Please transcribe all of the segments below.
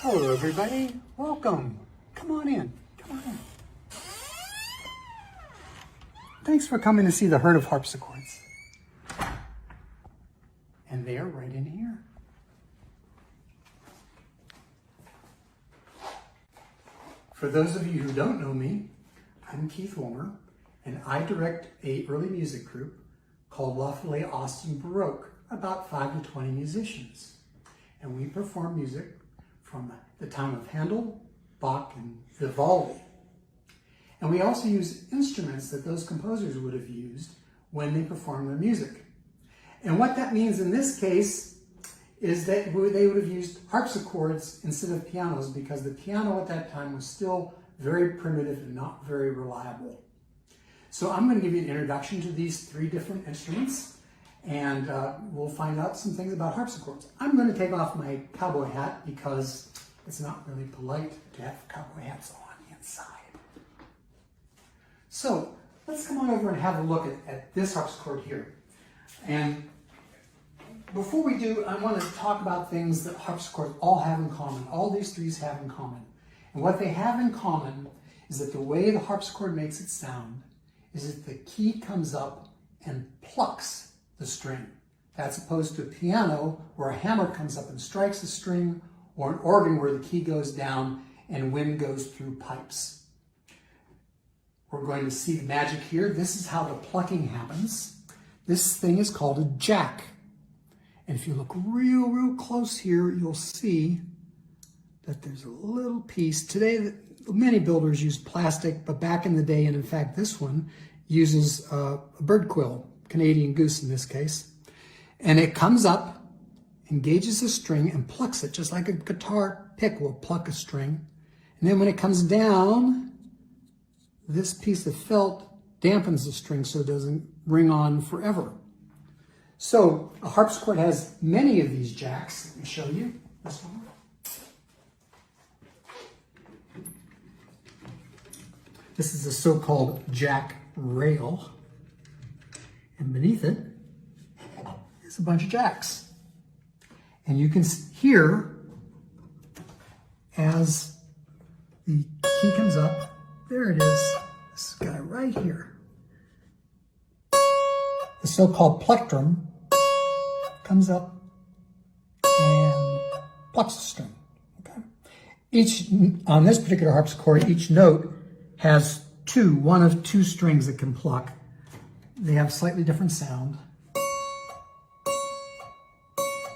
Hello everybody, welcome. Come on in, come on in. Thanks for coming to see the herd of harpsichords. And they are right in here. For those of you who don't know me, I'm Keith Womer, and I direct an early music group called Follia Austin Baroque, about 5 to 20 musicians. And we perform music from the time of Handel, Bach, and Vivaldi. And we also use instruments that those composers would have used when they performed their music. And what that means in this case is that they would have used harpsichords instead of pianos, because the piano at that time was still very primitive and not very reliable. So I'm going to give you an introduction to these 3 different instruments, and we'll find out some things about harpsichords. I'm going to take off my cowboy hat because it's not really polite to have cowboy hats on inside. So let's come on over and have a look at this harpsichord here. And before we do, I want to talk about things that harpsichords all have in common. All these 3 have in common. And what they have in common is that the way the harpsichord makes it sound is that the key comes up and plucks the string. That's opposed to a piano where a hammer comes up and strikes a string, or an organ where the key goes down and wind goes through pipes. We're going to see the magic here. This is how the plucking happens. This thing is called a jack. And if you look real close here, you'll see that there's a little piece. Today, many builders use plastic, but back in the day, and in fact this one, uses a bird quill, Canadian goose in this case. And it comes up, engages a string, and plucks it, just like a guitar pick will pluck a string. And then when it comes down, this piece of felt dampens the string so it doesn't ring on forever. So a harpsichord has many of these jacks. Let me show you this one. This is the so-called jack rail. And beneath it is a bunch of jacks. And you can hear as the key comes up, there it is, this guy right here. The so-called plectrum comes up and plucks the string. Okay. On this particular harpsichord, each note has one of two strings that can pluck. They have slightly different sound,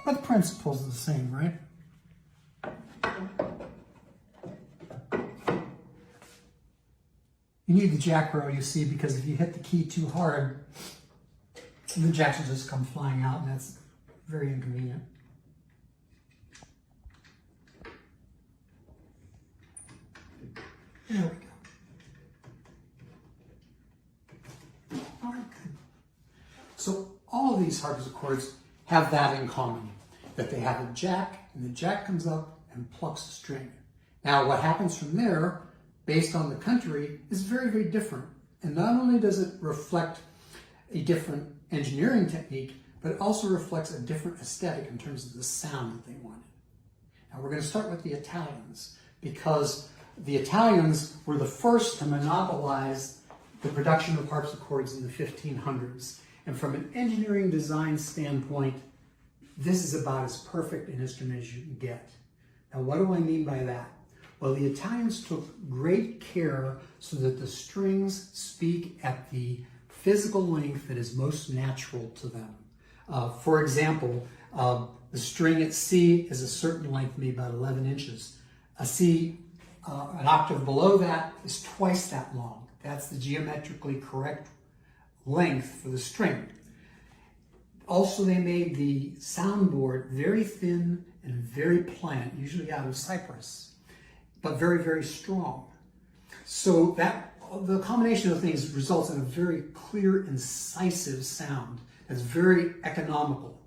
but the principle is the same, right? You need the jack row, you see, because if you hit the key too hard, the jacks will just come flying out, and that's very inconvenient. There we go. All right, good. So all of these harpsichords have that in common, that they have a jack, and the jack comes up and plucks a string. Now, what happens from there, based on the country, is very different. And not only does it reflect a different engineering technique, but it also reflects a different aesthetic in terms of the sound that they wanted. Now, we're going to start with the Italians, because the Italians were the first to monopolize the production of harpsichords in the 1500s. And from an engineering design standpoint, this is about as perfect an instrument as you can get. Now, what do I mean by that? Well, the Italians took great care so that the strings speak at the physical length that is most natural to them. For example, the string at C is a certain length, maybe about 11 inches. A C, an octave below that, is twice that long. That's the geometrically correct length for the string. Also, they made the soundboard very thin and very pliant, usually out of cypress, but very strong. So that the combination of things results in a very clear, incisive sound that's very economical.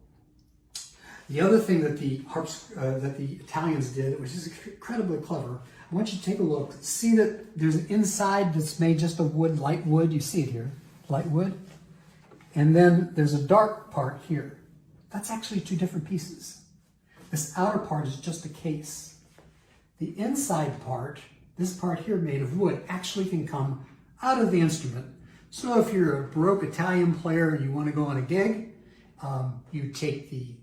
The other thing that the Italians did, which is incredibly clever, I want you to take a look. See that there's an inside that's made just of wood, light wood. You see it here, light wood. And then there's a dark part here. That's actually 2 different pieces. This outer part is just a case. the inside part, this part here made of wood, actually can come out of the instrument. So if you're a Baroque Italian player and you want to go on a gig, you take the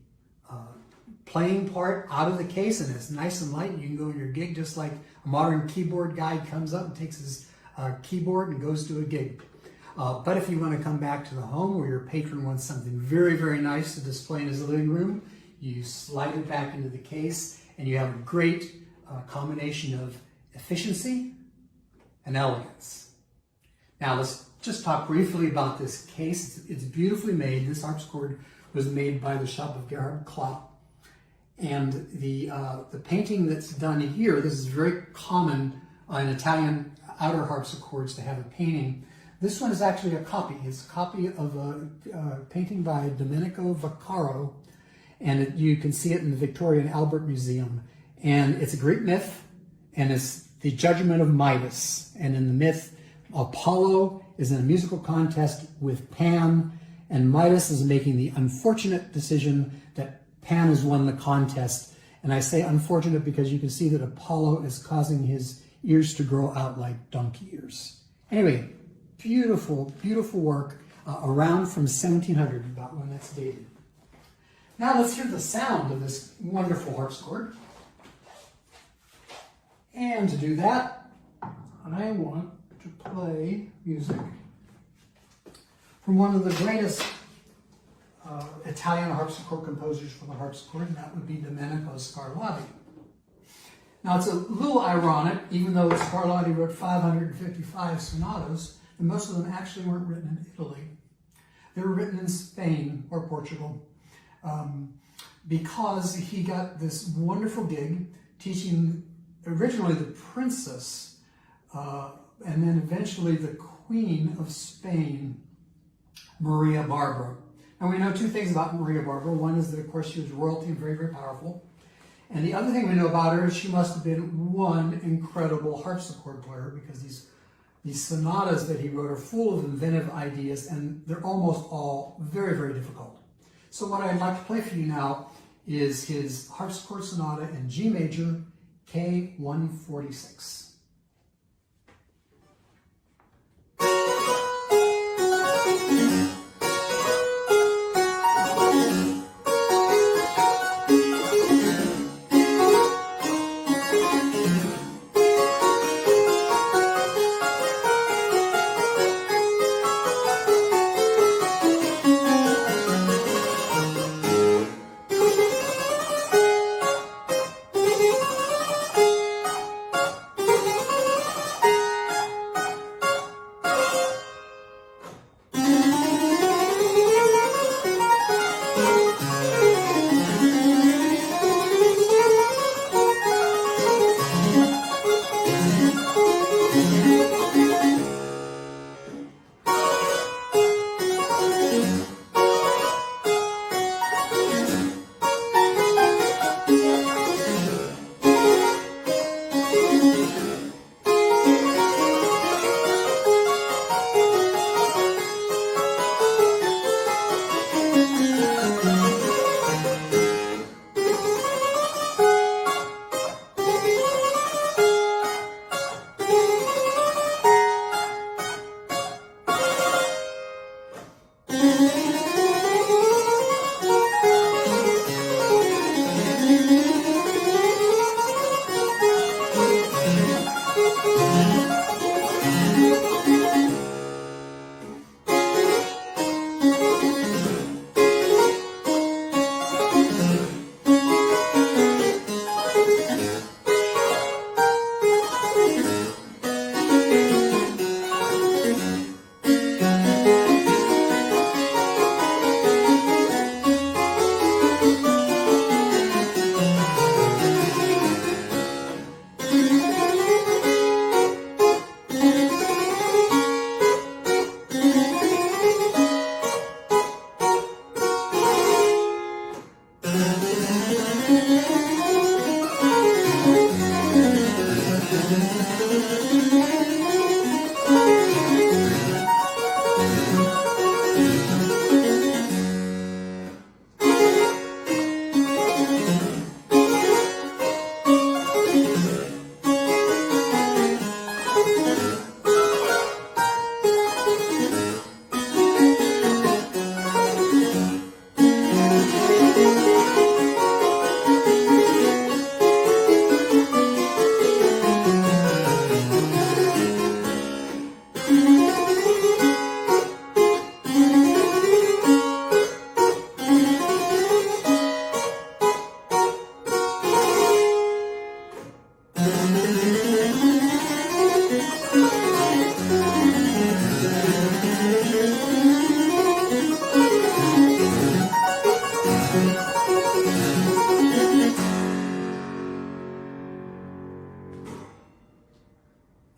playing part out of the case and it's nice and light. You can go on your gig just like a modern keyboard guy comes up and takes his keyboard and goes to a gig. But if you want to come back to the home where your patron wants something very, very nice to display in his living room, you slide it back into the case and you have a great combination of efficiency and elegance. Now let's just talk briefly about this case. It's beautifully made. This harpsichord was made by the shop of Gerhard Klopp. And the painting that's done here, this is very common in Italian outer harpsichords to have a painting. This one is actually a copy. It's a copy of a painting by Domenico Vaccaro, and you can see it in the Victoria and Albert Museum. And it's a Greek myth, and it's the judgment of Midas. And in the myth, Apollo is in a musical contest with Pan, and Midas is making the unfortunate decision that Pan has won the contest. And I say unfortunate because you can see that Apollo is causing his ears to grow out like donkey ears. Anyway, beautiful, beautiful work around from 1700, about when that's dated. Now let's hear the sound of this wonderful harpsichord. And to do that, I want to play music from one of the greatest Italian harpsichord composers for the harpsichord, and that would be Domenico Scarlatti. Now it's a little ironic, even though Scarlatti wrote 555 sonatas, and most of them actually weren't written in Italy. They were written in Spain or Portugal, because he got this wonderful gig teaching originally the princess, and then eventually the Queen of Spain, Maria Barbara. And we know two things about Maria Barbara. One is that, of course, she was royalty and very, very powerful. And the other thing we know about her is she must have been one incredible harpsichord player, because these sonatas that he wrote are full of inventive ideas, and they're almost all very, very difficult. So what I'd like to play for you now is his harpsichord sonata in G major, K146.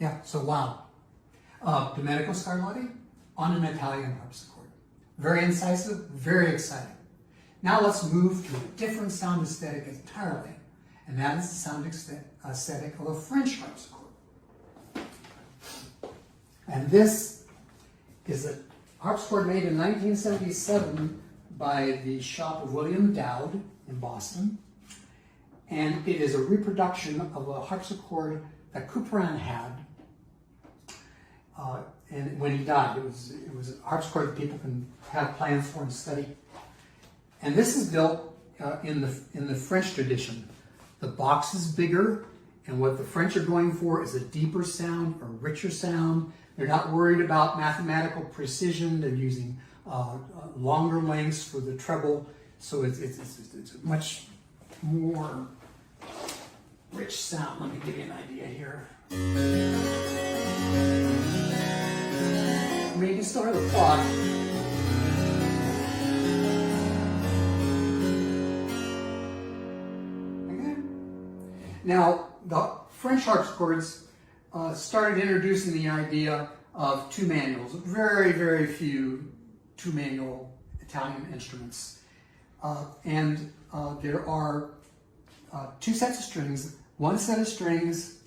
Yeah, so wow. Domenico Scarlatti on an Italian harpsichord. Very incisive, very exciting. Now let's move to a different sound aesthetic entirely, and that is the sound aesthetic of a French harpsichord. And this is a harpsichord made in 1977 by the shop of William Dowd in Boston. And it is a reproduction of a harpsichord that Couperin had. And when he died, it was a harpsichord that people can have plans for and study. And this is built in the French tradition. The box is bigger, and what the French are going for is a deeper sound, a richer sound. They're not worried about mathematical precision. They're using longer lengths for the treble, so it's a much more rich sound. Let me give you an idea here. I mean, you can still hear the clock. Okay. Now, the French harpsichords started introducing the idea of two manuals. Very, very few two-manual Italian instruments. There are two sets of strings. One set of strings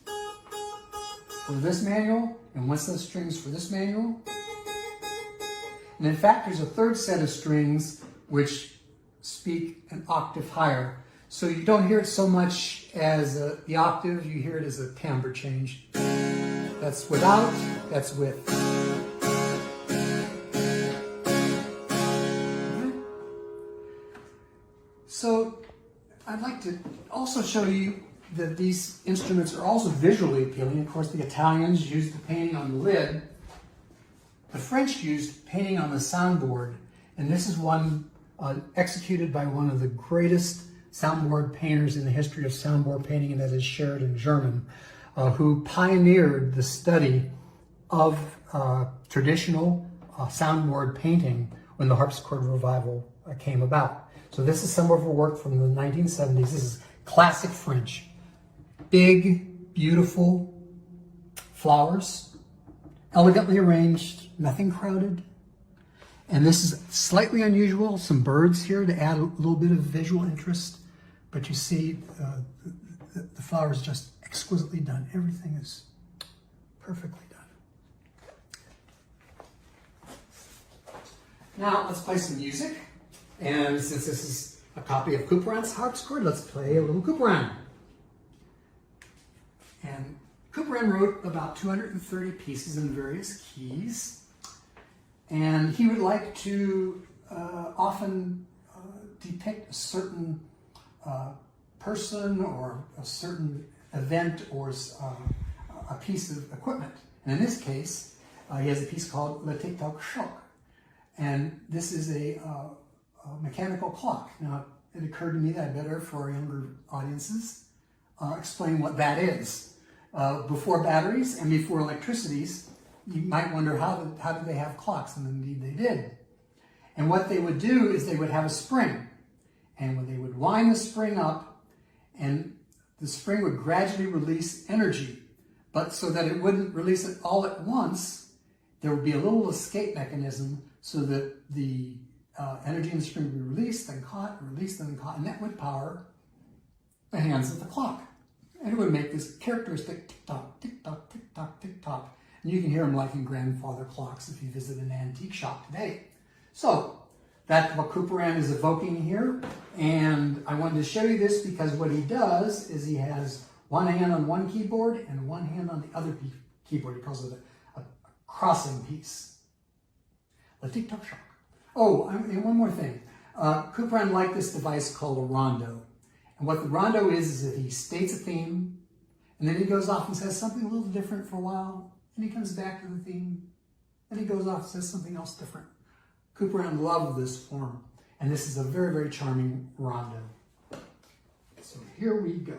for this manual, and one set of strings for this manual. And in fact, there's a third set of strings which speak an octave higher. So you don't hear it so much as the octave, you hear it as a timbre change. That's without, that's with. Okay. So I'd like to also show you that these instruments are also visually appealing. Of course, the Italians used the painting on the lid. The French used painting on the soundboard, and this is one executed by one of the greatest soundboard painters in the history of soundboard painting, and that is Sheridan German, who pioneered the study of traditional soundboard painting when the harpsichord revival came about. So this is some of her work from the 1970s. This is classic French. Big, beautiful flowers, elegantly arranged, nothing crowded. And this is slightly unusual, some birds here to add a little bit of visual interest. But you see the flowers just exquisitely done. Everything is perfectly done. Now let's play some music. And since this is a copy of Couperin's harpsichord, let's play a little Couperin. And Couperin wrote about 230 pieces in various keys. And he would like to often depict a certain person or a certain event or a piece of equipment. And in this case, he has a piece called Le Tic-Toc Choc. And this is a mechanical clock. Now, it occurred to me that I better, for our younger audiences, explain what that is. Before batteries and before electricities, you might wonder how did they have clocks, and indeed they did. And what they would do is they would have a spring, and when they would wind the spring up, and the spring would gradually release energy, but so that it wouldn't release it all at once, there would be a little escape mechanism so that the energy in the spring would be released, then caught, released, then caught, and that would power the hands of the clock. And it would make this characteristic tick-tock, tick-tock, tick-tock, tick-tock. And you can hear them like in grandfather clocks if you visit an antique shop today. So that's what Couperin is evoking here. And I wanted to show you this because what he does is he has one hand on one keyboard and one hand on the other keyboard. He calls it a crossing piece. Le tic-toc choc. Oh, and one more thing. Couperin liked this device called a rondo. And what the rondo is that he states a theme, and then he goes off and says something a little different for a while, and he comes back to the theme, and he goes off and says something else different. Couperin loved this form, and this is a very, very charming rondo. So here we go.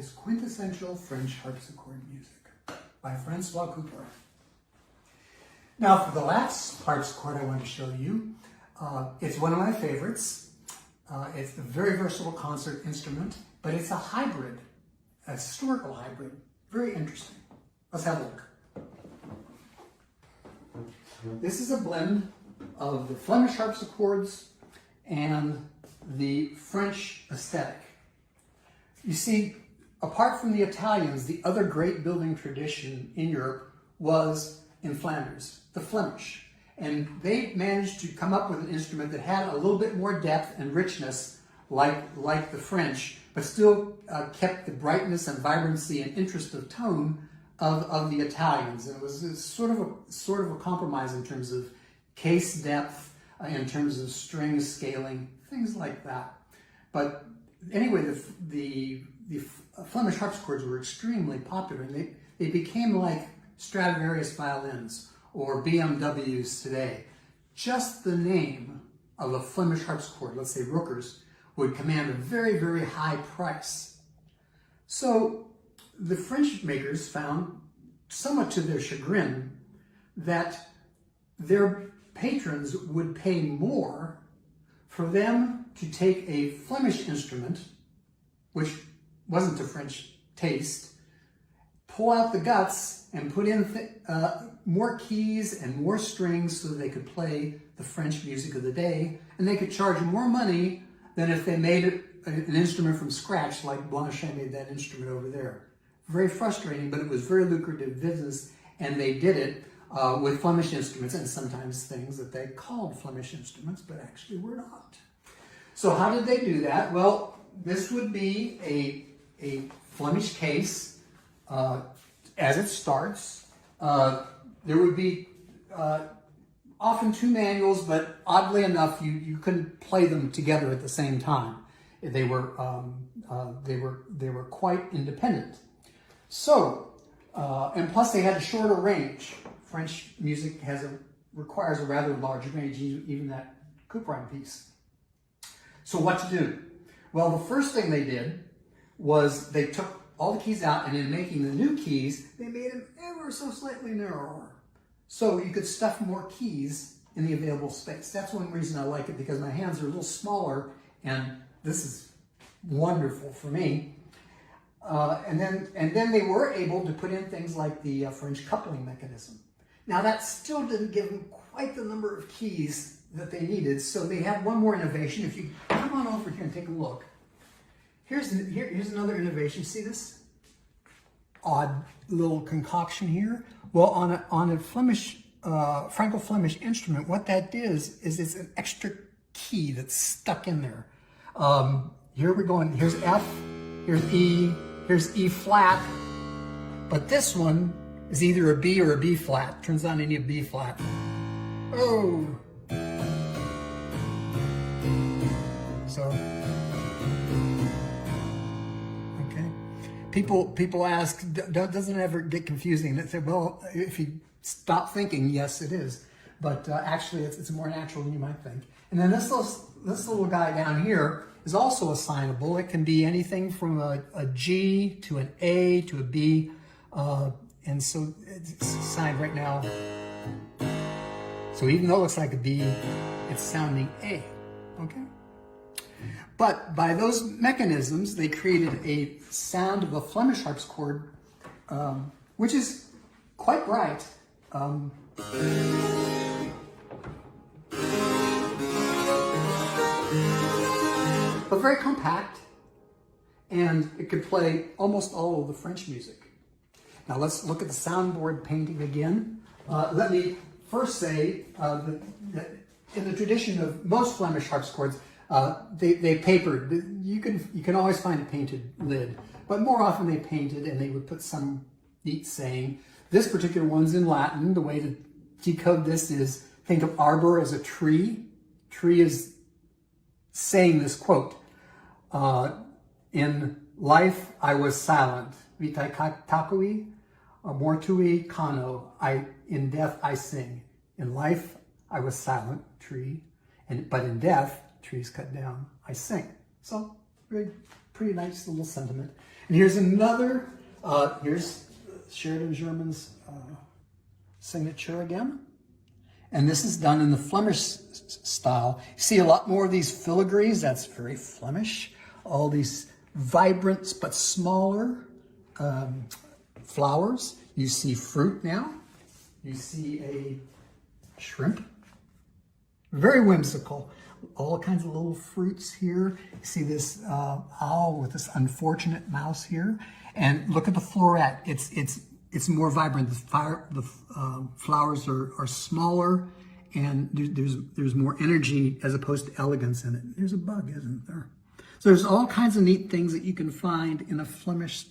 is Quintessential French Harpsichord Music by Francois Couperin. Now for the last harpsichord I want to show you, it's one of my favorites. It's a very versatile concert instrument, but it's a hybrid, a historical hybrid. Very interesting. Let's have a look. This is a blend of the Flemish harpsichords and the French aesthetic. You see, apart from the Italians, the other great building tradition in Europe was in Flanders, the Flemish. And they managed to come up with an instrument that had a little bit more depth and richness like the French, but still kept the brightness and vibrancy and interest of tone of the Italians. And it was sort of a compromise in terms of case depth, in terms of string scaling, things like that. But anyway, the Flemish harpsichords were extremely popular, and they became like Stradivarius violins or BMWs today. Just the name of a Flemish harpsichord, let's say Rookers, would command a very, very high price. So the French makers found, somewhat to their chagrin, that their patrons would pay more for them to take a Flemish instrument, which wasn't to French taste, pull out the guts and put in more keys and more strings so that they could play the French music of the day, and they could charge more money than if they made an instrument from scratch like Blanchet made that instrument over there. Very frustrating, but it was very lucrative business, and they did it with Flemish instruments, and sometimes things that they called Flemish instruments, but actually were not. So how did they do that? Well, this would be a Flemish case as it starts. There would be often two manuals, but oddly enough, you couldn't play them together at the same time. They were quite independent. So, and plus they had a shorter range. French music requires a rather large range, even that Couperin piece. So what to do? Well, the first thing they did was they took all the keys out, and in making the new keys, they made them ever so slightly narrower. So you could stuff more keys in the available space. That's one reason I like it, because my hands are a little smaller, and this is wonderful for me. And then they were able to put in things like the French coupling mechanism. Now that still didn't give them quite the number of keys that they needed, so they had one more innovation. If you come on over here and take a look, here's another innovation. See this odd little concoction here? Well, on a Flemish, Franco-Flemish instrument, what that is it's an extra key that's stuck in there. Here we're going, here's F, here's E flat, but this one is either a B or a B flat. Turns out I need a B flat. Oh! So, okay. People ask, doesn't it ever get confusing? They say, well, if you stop thinking, yes, it is. But actually, it's more natural than you might think. And then this little guy down here is also assignable. It can be anything from a G to an A to a B. And so it's assigned right now. So even though it looks like a B, it's sounding A, okay? But by those mechanisms, they created a sound of a Flemish harpsichord, which is quite bright. But very compact, and it could play almost all of the French music. Now let's look at the soundboard painting again. Let me first say that in the tradition of most Flemish harpsichords, they papered. You can always find a painted lid, but more often they painted, and they would put some neat saying. This particular one's in Latin. The way to decode this is, think of arbor as a tree. Tree is saying this quote, in life I was silent, vitae takui, mortui cano, in death I sing. In life I was silent, tree, but in death, trees cut down, I sing. So, pretty nice little sentiment. And here's another, here's Sheridan German's signature again. And this is done in the Flemish style. You see a lot more of these filigrees. That's very Flemish. All these vibrant but smaller flowers. You see fruit now. You see a shrimp. Very whimsical. All kinds of little fruits here. You see this owl with this unfortunate mouse here. And look at the floret. It's more vibrant. The flowers are smaller, and there's more energy as opposed to elegance in it. There's a bug, isn't there? So there's all kinds of neat things that you can find in a Flemish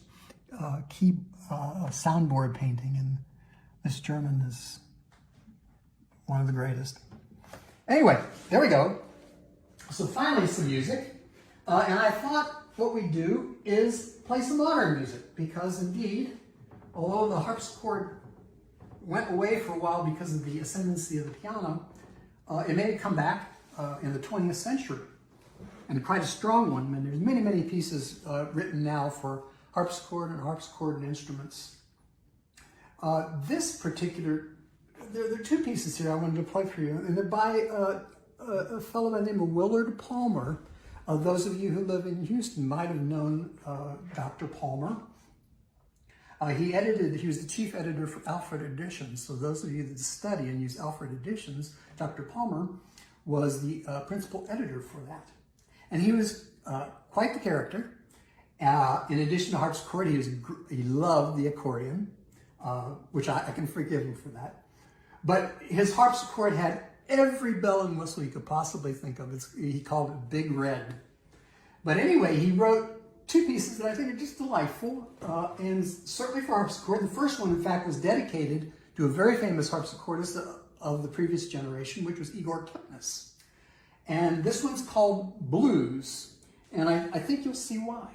soundboard painting, and this German is one of the greatest. Anyway, there we go. So finally, some music. And I thought what we'd do is play some modern music, because indeed, although the harpsichord went away for a while because of the ascendancy of the piano, it may come back in the 20th century, and quite a strong one. And there's many, many pieces written now for harpsichord and instruments. This particular, there are two pieces here I wanted to play for you, and they're by a fellow by the name of Willard Palmer. Those of you who live in Houston might have known Dr. Palmer. He was the chief editor for Alfred Editions. So those of you that study and use Alfred Editions, Dr. Palmer was the principal editor for that. And he was quite the character. In addition to harpsichord, he loved the accordion, which I can forgive him for that. But his harpsichord had every bell and whistle you could possibly think of. He called it Big Red. But anyway, he wrote two pieces that I think are just delightful, and certainly for harpsichord. The first one, in fact, was dedicated to a very famous harpsichordist of the previous generation, which was Igor Kipnis. And this one's called Blues, and I think you'll see why.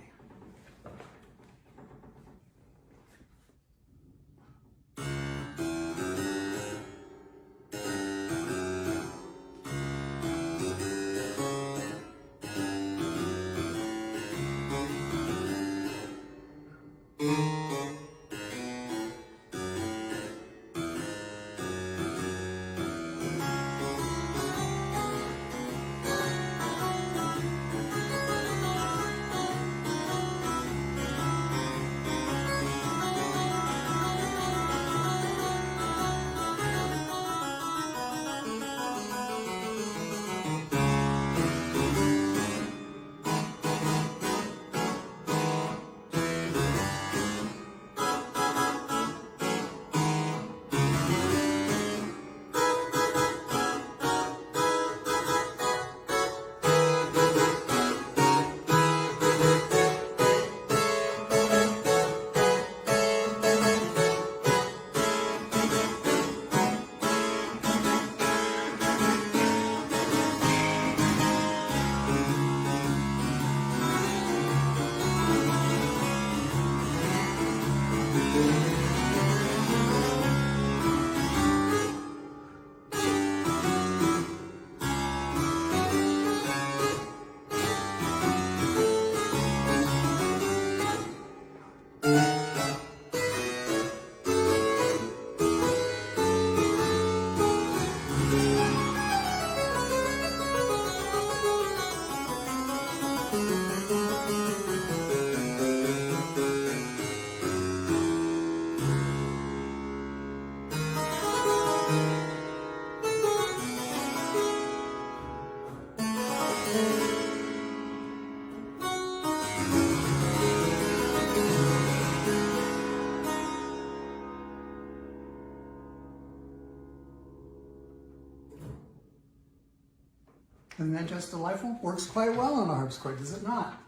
Isn't that just delightful? Works quite well on a harpsichord, does it not?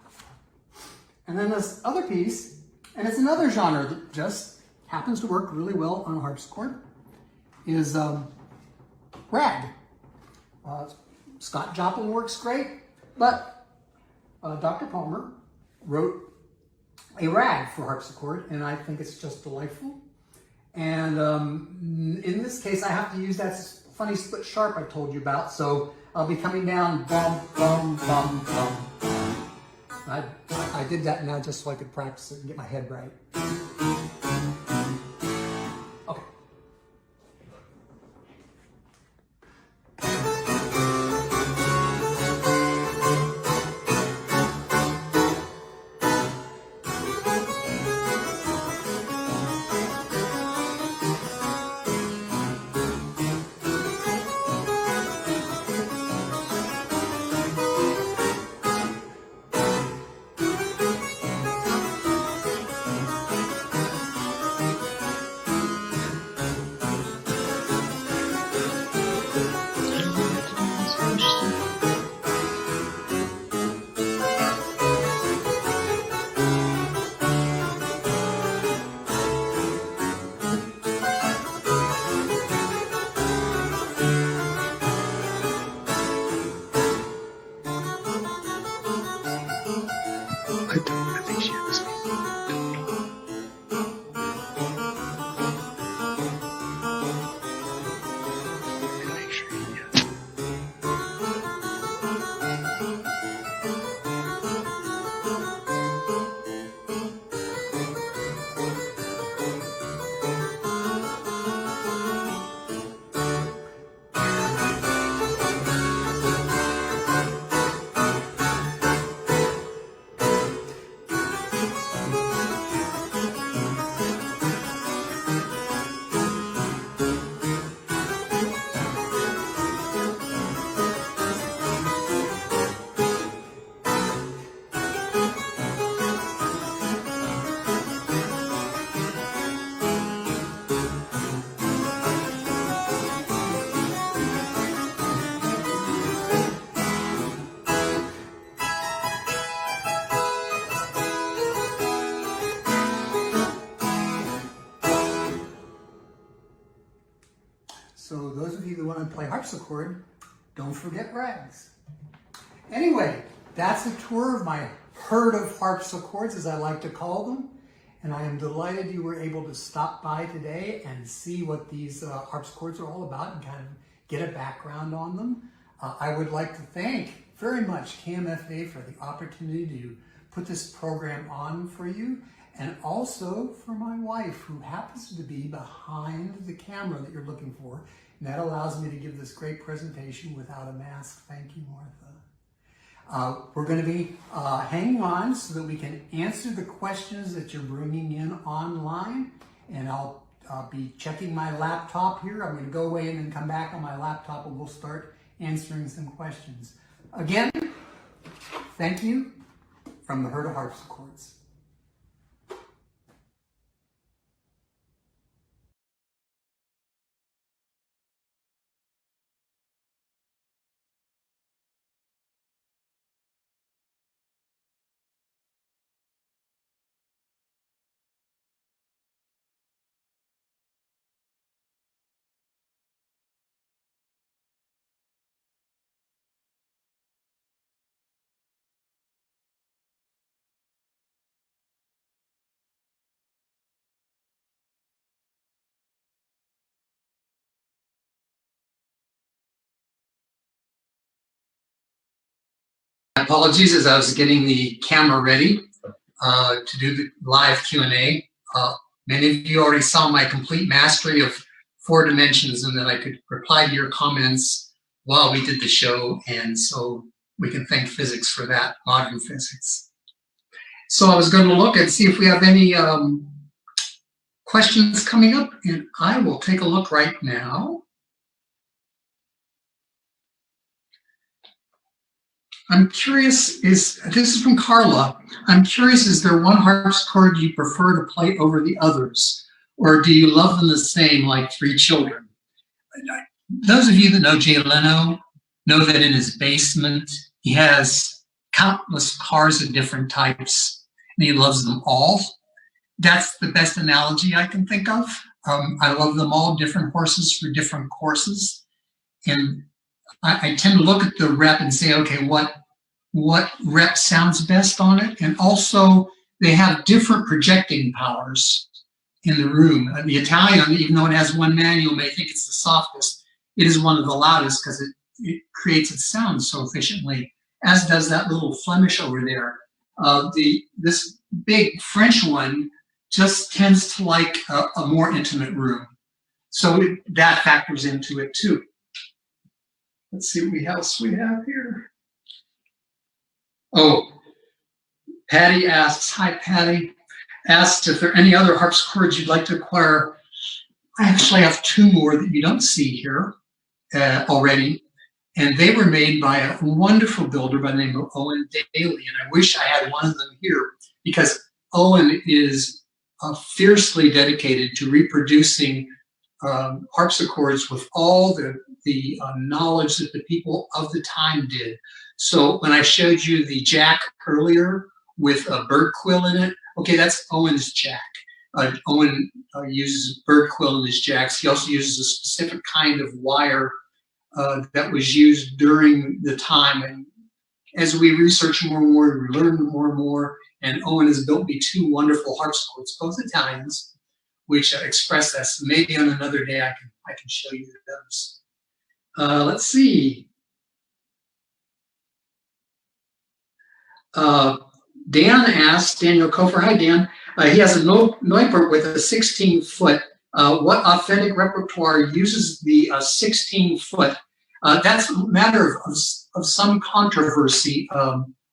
And then this other piece, and it's another genre that just happens to work really well on a harpsichord, is rag. Scott Joplin works great, but Dr. Palmer wrote a rag for harpsichord, and I think it's just delightful. And in this case, I have to use that funny split sharp I told you about, so I'll be coming down, bum, bum, bum, bum, bum. I did that now just so I could practice it and get my head right. Okay. So those of you that want to play harpsichord, don't forget rags. Anyway, that's a tour of my herd of harpsichords, as I like to call them. And I am delighted you were able to stop by today and see what these harpsichords are all about and kind of get a background on them. I would like to thank very much KMFA for the opportunity to put this program on for you, and also for my wife, who happens to be behind the camera that you're looking for. And that allows me to give this great presentation without a mask. Thank you, Martha. We're going to be hanging on so that we can answer the questions that you're bringing in online. And I'll be checking my laptop here. I'm going to go away and then come back on my laptop and we'll start answering some questions. Again, thank you from the Herd of Harpsichords. Apologies as I was getting the camera ready to do the live Q&A. Many of you already saw my complete mastery of 4 dimensions and that I could reply to your comments while we did the show, and so we can thank physics for that, modern physics. So I was going to look and see if we have any questions coming up, and I will take a look right now. I'm curious, this is from Carla. I'm curious, is there one harpsichord you prefer to play over the others? Or do you love them the same, like 3 children? Those of you that know Jay Leno know that in his basement, he has countless cars of different types, and he loves them all. That's the best analogy I can think of. I love them all, different horses for different courses. And I tend to look at the rep and say, okay, what rep sounds best on it? And also, they have different projecting powers in the room. The Italian, even though it has 1 manual, may think it's the softest. It is one of the loudest because it creates its sound so efficiently, as does that little Flemish over there. This big French one just tends to like a more intimate room. So that factors into it too. Let's see what else we have here. Oh, Patty asks, hi Patty, asks if there are any other harpsichords you'd like to acquire. I actually have two more that you don't see here already. And they were made by a wonderful builder by the name of Owen Daly. And I wish I had one of them here because Owen is fiercely dedicated to reproducing harpsichords with all the knowledge that the people of the time did. So when I showed you the jack earlier with a bird quill in it, okay, that's Owen's jack. Owen uses bird quill in his jacks. He also uses a specific kind of wire that was used during the time. And as we research more and more, we learn more and more. And Owen has built me two wonderful harpsichords, both Italians, which express that. So maybe on another day I can show you those. Let's see. Dan asks, Daniel Kofer, hi Dan. He has a Neupert with a 16-foot. What authentic repertoire uses the 16-foot? That's a matter of some controversy,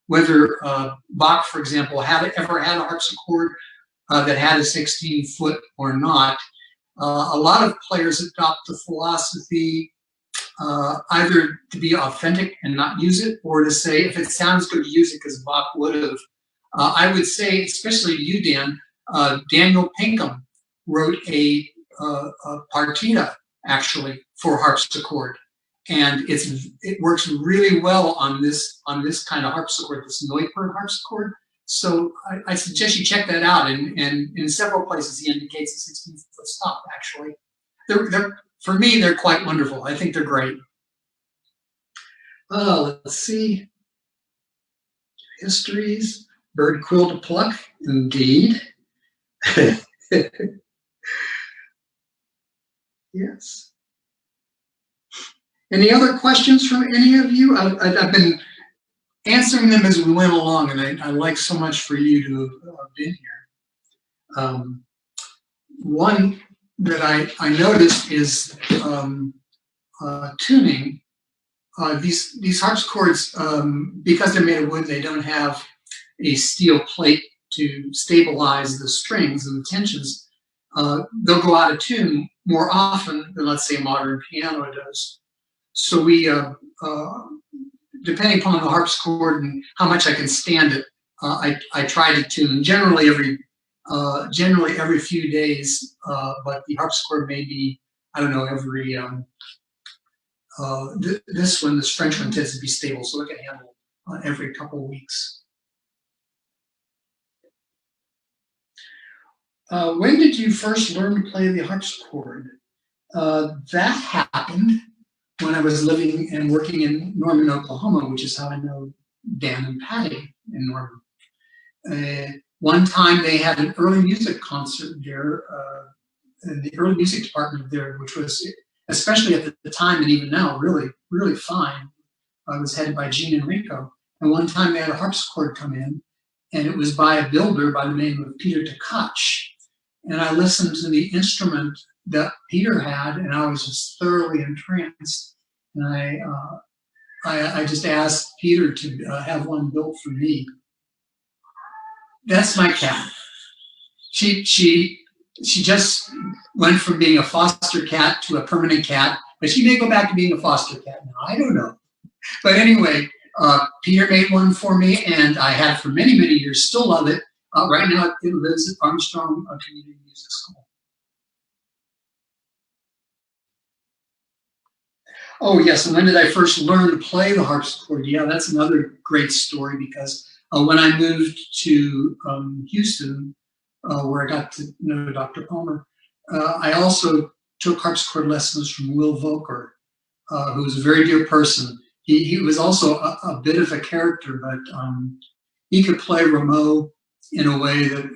whether Bach, for example, ever had a harpsichord that had a 16-foot or not. A lot of players adopt the philosophy either to be authentic and not use it, or to say if it sounds good to use it because Bach would have. I would say, especially to you, Dan, Daniel Pinkham wrote a partita actually for harpsichord, and it works really well on this kind of harpsichord, this Neupert harpsichord. So I suggest you check that out. And in several places he indicates a 16-foot stop. Actually, for me they're quite wonderful. I think they're great. Let's see. Histories. Bird quill to pluck, indeed. Yes. Any other questions from any of you? I've been answering them as we went along, and I like so much for you to have been here. One that I noticed is tuning. These harpsichords, because they're made of wood, they don't have a steel plate to stabilize the strings and the tensions. They'll go out of tune more often than, let's say, a modern piano does. So we, depending upon the harpsichord and how much I can stand it, I try to tune. Generally every few days, but the harpsichord may be, I don't know, every. This French one tends to be stable, so it can handle every couple of weeks. When did you first learn to play the harpsichord? That happened when I was living and working in Norman, Oklahoma, which is how I know Dan and Patty in Norman. One time they had an early music concert there, in the early music department there, which was, especially at the time and even now, really, really fine. It was headed by Gene Enrico. And one time they had a harpsichord come in, and it was by a builder by the name of Peter Tkach. And I listened to the instrument that Peter had, and I was just thoroughly entranced. And I just asked Peter to have one built for me. That's my cat. She just went from being a foster cat to a permanent cat, but she may go back to being a foster cat now. I don't know. But anyway, Peter made one for me, and I had it for many, many years. Still love it. Right now, it lives at Armstrong Community Music School. Oh, yes, and when did I first learn to play the harpsichord? Yeah, that's another great story, because when I moved to Houston, where I got to know Dr. Palmer, I also took harpsichord lessons from Will Volker, who was a very dear person. He was also a bit of a character, but he could play Rameau in a way that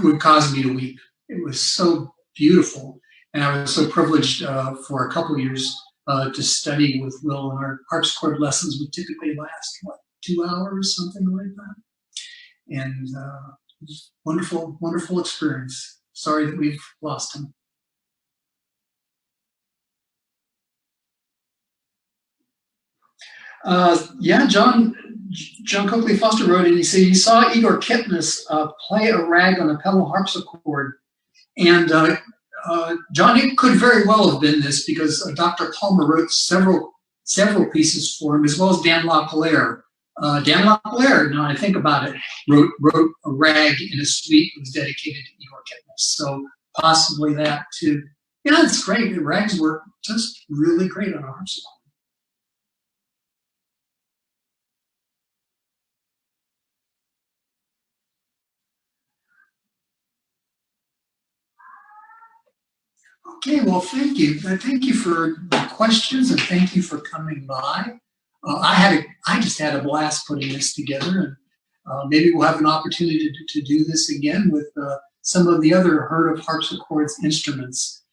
would cause me to weep. It was so beautiful. And I was so privileged for a couple of years to study with Will, and our harpsichord lessons would typically last, what, 2 hours, something like that. And it was wonderful, wonderful experience. Sorry that we've lost him. Yeah, John Coakley Foster wrote it. He said he saw Igor Kipnis play a rag on a pedal harpsichord, and John, it could very well have been this because Dr. Palmer wrote several pieces for him, as well as Dan LaPierre. Dan LaPierre, now I think about it, wrote a rag in a suite that was dedicated to Igor Kipnis. So possibly that too. Yeah, it's great. The rags work just really great on a harpsichord. Okay, well, thank you. Thank you for the questions and thank you for coming by. I just had a blast putting this together, and maybe we'll have an opportunity to do this again with some of the other Heard of Harpsichords instruments.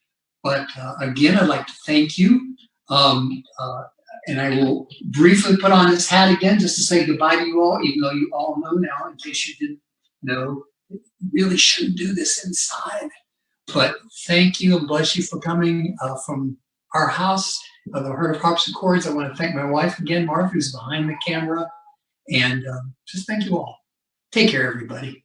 But again, I'd like to thank you. And I will briefly put on this hat again just to say goodbye to you all, even though you all know now, in case you didn't know, you really shouldn't do this inside. But thank you and bless you for coming from our house, the Heard of Harpsichords. I want to thank my wife again, Martha, who's behind the camera. And just thank you all. Take care, everybody.